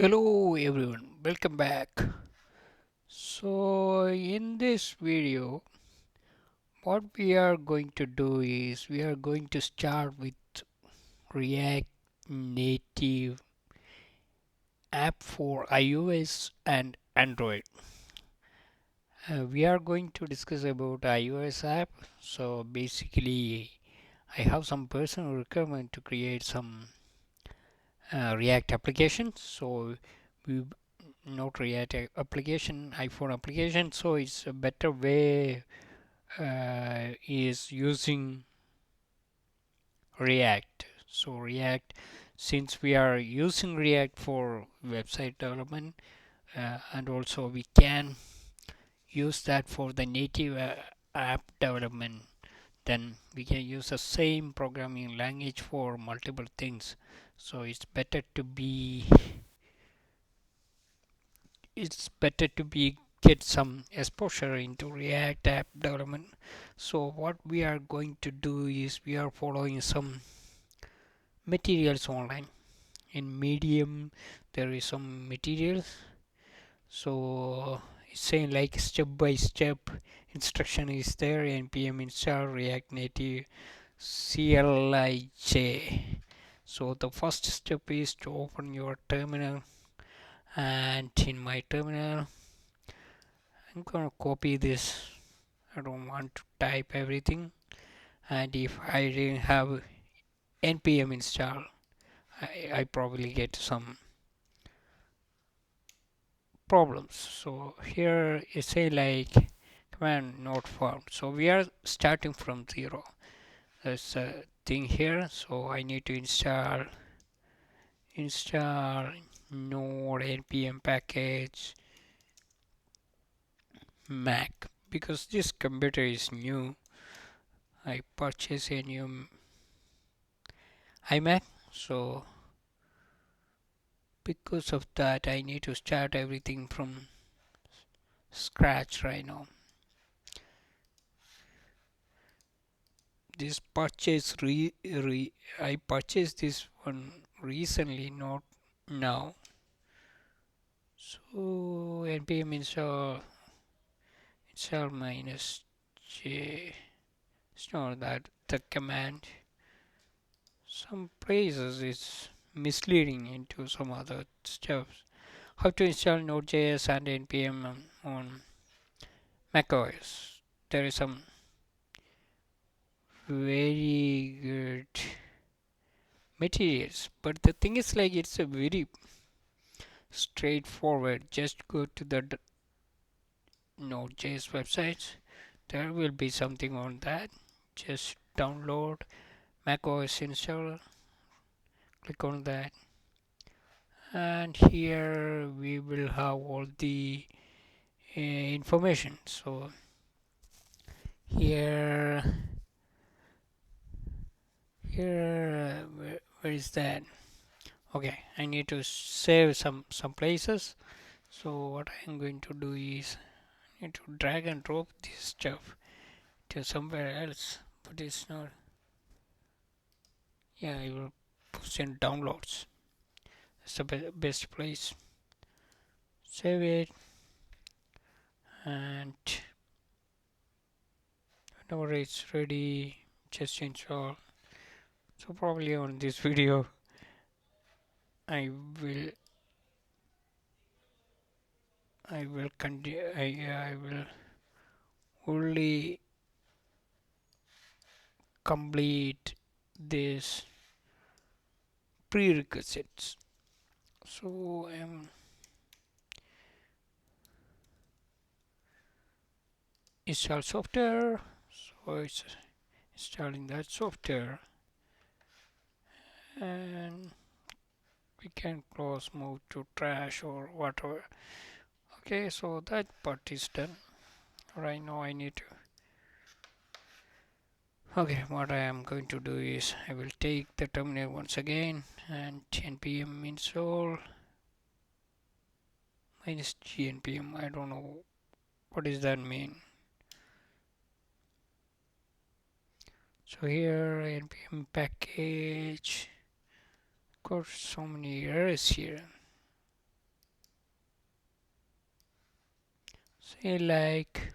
Hello everyone, welcome back. So in this video, what we are going to do is we are going to start with React Native app for iOS and Android. We are going to discuss about iOS app. So basically, I have some personal requirement to create some React application. So we not React application, iPhone application. So it's a better way is using React. So React, since we are using React for website development, and also we can use that for the native app development, then we can use the same programming language for multiple things. So it's better to be get some exposure into React app development. So what we are going to do is we are following some materials online. In Medium, there is some materials. So it's saying like step by step instruction is there. npm install React Native CLIJ. So the first step is to open your terminal, and in my terminal I'm gonna copy this. I don't want to type everything, and if I didn't have npm install, I probably get some problems. So here it say like command not found. So we are starting from zero. There's a thing here. So I need to install node npm package Mac, because this computer is new. I purchased a new iMac, so because of that I need to start everything from scratch right now. This purchase I purchased this one recently, not now. So npm install minus j. It's not that the command. Some places it's misleading into some other stuff. How to install Node.js and npm on macOS. There is some very good materials, but the thing is like it's a very straightforward. Just go to the Node.js website. There will be something on that. Just download macOS installer. Click on that, and here we will have all the information. So here, where is that? Okay, I need to save some places. So what I'm going to do is I need to drag and drop this stuff to somewhere else, but it's not. Yeah, I will push in downloads. It's the best place. Save it, and whenever it's ready, just install. So probably on this video, I will I will only complete this prerequisites. So I'm install software. So it's installing that software, and we can close, move to trash or whatever. Okay, so that part is done. Right now I need to. Okay, what I am going to do is I will take the terminal once again and npm install minus g npm. I don't know what does that mean. So here npm package, got so many errors here. say like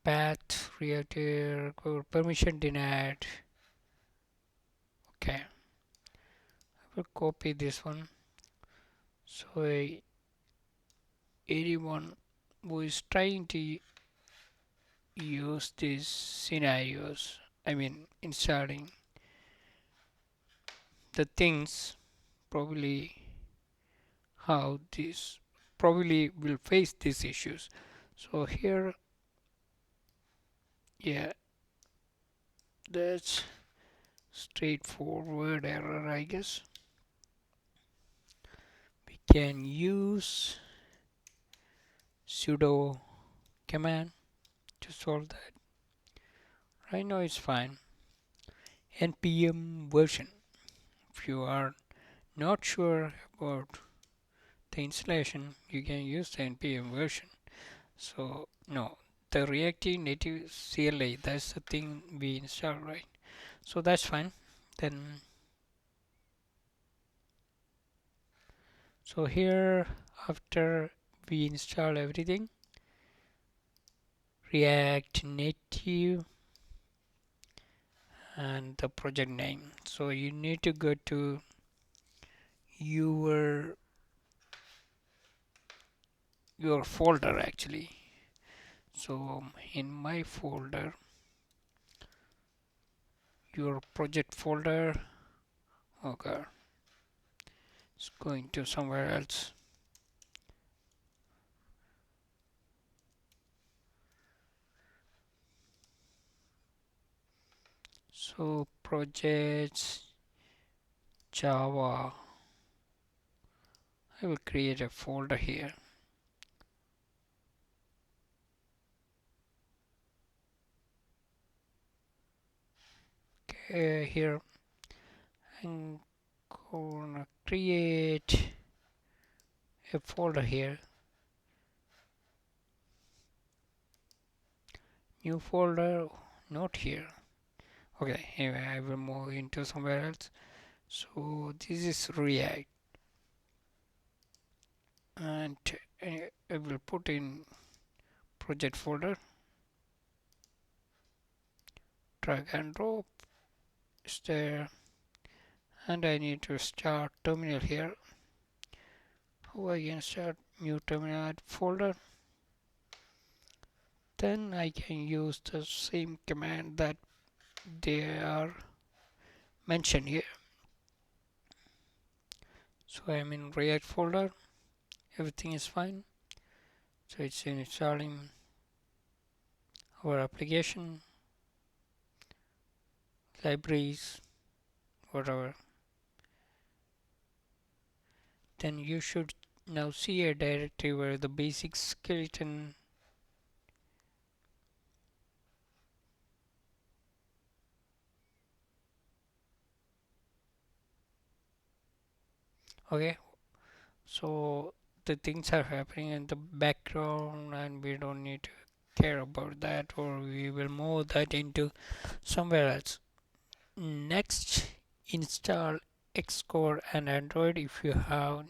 path reactor or permission denied. Okay, I will copy this one. So anyone who is trying to use these scenarios, I mean installing the things, probably how this probably will face these issues. So here, yeah, that's straightforward error, I guess. We can use sudo command to solve that. Right now it's fine. npm version. If you are not sure about the installation, you can use the npm version. So no, the reactive native CLI, that's the thing we install, right? So that's fine. Then so here, after we install everything, React Native and the project name. So you need to go to your your folder actually. So in my folder, your project folder, okay, it's going to somewhere else. So projects Java. I will create a folder here. Okay, here I'm gonna create a folder here. New folder, not here. Okay, anyway, I will move into somewhere else. So this is React, and I will put in project folder, drag and drop is there, and I need to start terminal here. How I can start new terminal folder? Then I can use the same command that they are mentioned here. So I'm in React folder, everything is fine. So it's installing our application, libraries, whatever. Then you should now see a directory where the basic skeleton. Okay, so the things are happening in the background and we don't need to care about that, or we will move that into somewhere else. Next, install Xcode and Android if you have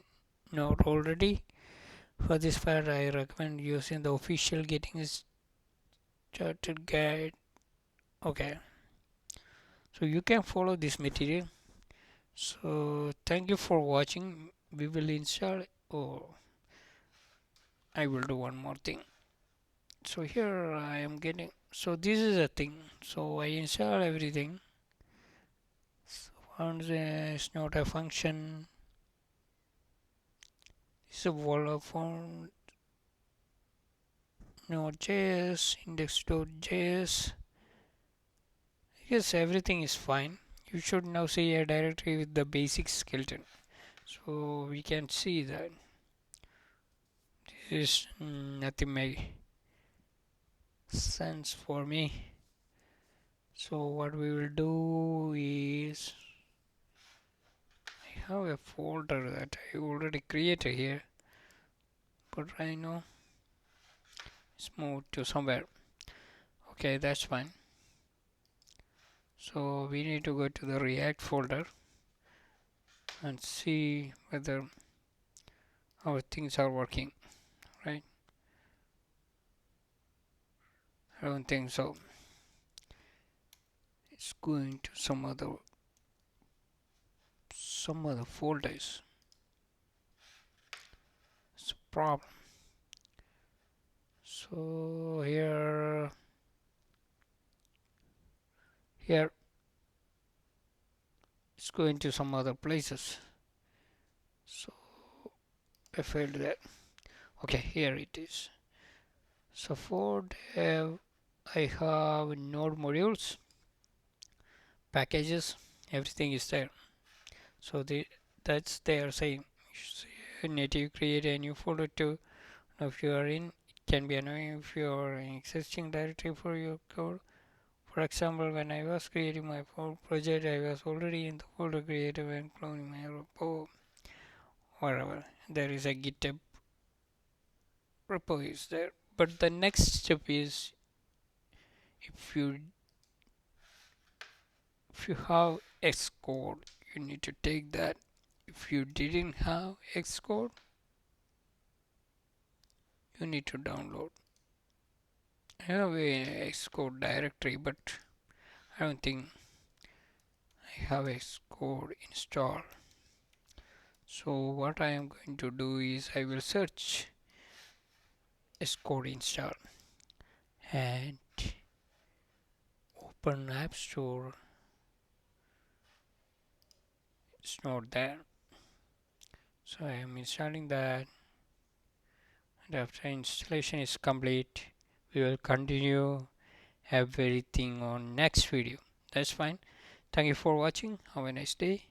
not already. For this part, I recommend using the official getting started guide. Okay, so you can follow this material. So thank you for watching. We will install. Oh, I will do one more thing. So here I am getting. So this is a thing. So I install everything. So once it's not a function. It's a Vodafone Node.js, index.js. Yes, everything is fine. You should now see a directory with the basic skeleton. So we can see that this is nothing make sense for me. So what we will do is I have a folder that I already created here, but right now it's moved to somewhere. Okay, that's fine. So we need to go to the React folder and see whether our things are working, right? I don't think so. It's going to some other folders. It's a problem. So here it's going to some other places. So I failed that. Okay, here it is. So for dev, I have node modules, packages, everything is there. So that's there saying native create a new folder to. Now if you are in, it can be annoying if you are in existing directory for your code. For example, when I was creating my project, I was already in the folder created when cloning my repo. Wherever there is a GitHub repo is there. But the next step is if you have Xcode, you need to take that. If you didn't have Xcode, you need to download. I have a Xcode directory, but I don't think I have Xcode installed. So what I am going to do is I will search Xcode install and open App Store. It's not there. So I am installing that, and after installation is complete, we will continue everything on next video. That's fine. Thank you for watching. Have a nice day.